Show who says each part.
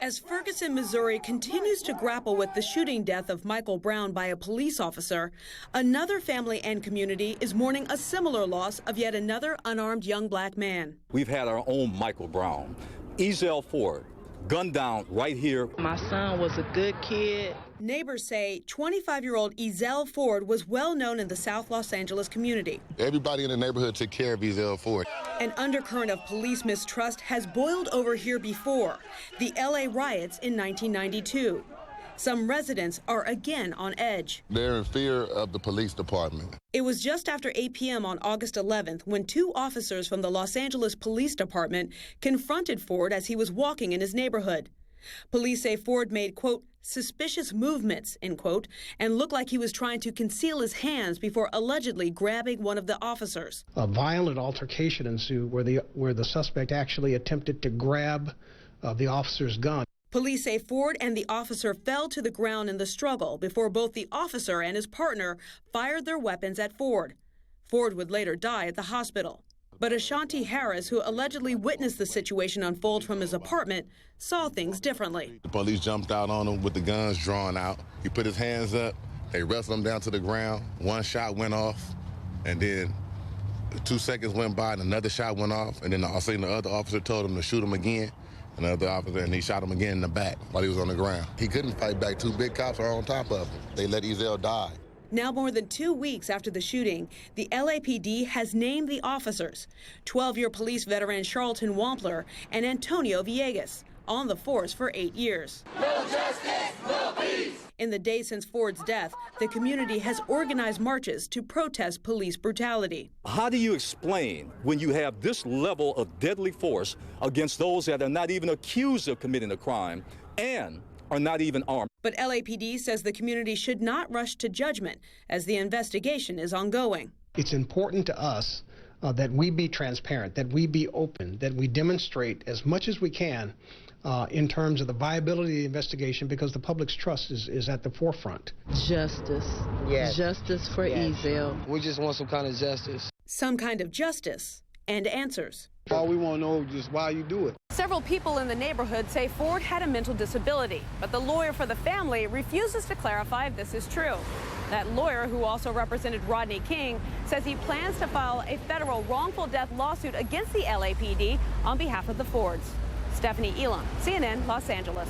Speaker 1: As Ferguson, Missouri continues to grapple with the shooting death of Michael Brown by a police officer, another family and community is mourning a similar loss of yet another unarmed young black man.
Speaker 2: We've had our own Michael Brown, Ezell Ford, gunned down right here.
Speaker 3: My son was a good kid.
Speaker 1: Neighbors say 25-year-old Ezell Ford was well known in the South Los Angeles community.
Speaker 4: Everybody in the neighborhood took care of Ezell Ford.
Speaker 1: An undercurrent of police mistrust has boiled over here before, the LA riots in 1992. Some residents are again on edge.
Speaker 4: They're in fear of the police department.
Speaker 1: It was just after 8 p.m. on August 11th when two officers from the Los Angeles Police Department confronted Ford as he was walking in his neighborhood. Police say Ford made, quote, suspicious movements, end quote, and looked like he was trying to conceal his hands before allegedly grabbing one of the officers.
Speaker 5: A violent altercation ensued where the suspect actually attempted to grab the officer's gun.
Speaker 1: Police say Ford and the officer fell to the ground in the struggle before both the officer and his partner fired their weapons at Ford. Ford would later die at the hospital. But Ashanti Harris, who allegedly witnessed the situation unfold from his apartment, saw things differently.
Speaker 4: The police jumped out on him with the guns drawn out. He put his hands up. They wrestled him down to the ground. One shot went off, and then 2 seconds went by, and another shot went off. And then the other officer told him to shoot him again. Another officer, and he shot him again in the back while he was on the ground. He couldn't fight back. Two big cops are on top of him. They let Ezell die.
Speaker 1: Now more than 2 weeks after the shooting, the LAPD has named the officers, 12-year police veteran Charlton Wampler and Antonio Villegas, on the force for 8 years.
Speaker 6: No justice, no peace.
Speaker 1: In the days since Ford's death, the community has organized marches to protest police brutality.
Speaker 2: How do you explain when you have this level of deadly force against those that are not even accused of committing a crime and are not even armed?
Speaker 1: But LAPD says the community should not rush to judgment as the investigation is ongoing.
Speaker 5: It's important to us that we be transparent, that we be open, that we demonstrate as much as we can in terms of the viability of the investigation, because the public's trust is at the forefront.
Speaker 3: Justice. Yes. Justice for Ezell.
Speaker 7: We just want some kind of justice.
Speaker 1: Some kind of justice and answers.
Speaker 7: All we want to know is why you do it.
Speaker 1: Several people in the neighborhood say Ford had a mental disability, but the lawyer for the family refuses to clarify if this is true. That lawyer, who also represented Rodney King, says he plans to file a federal wrongful death lawsuit against the LAPD on behalf of the Fords. Stephanie Elam, CNN, Los Angeles.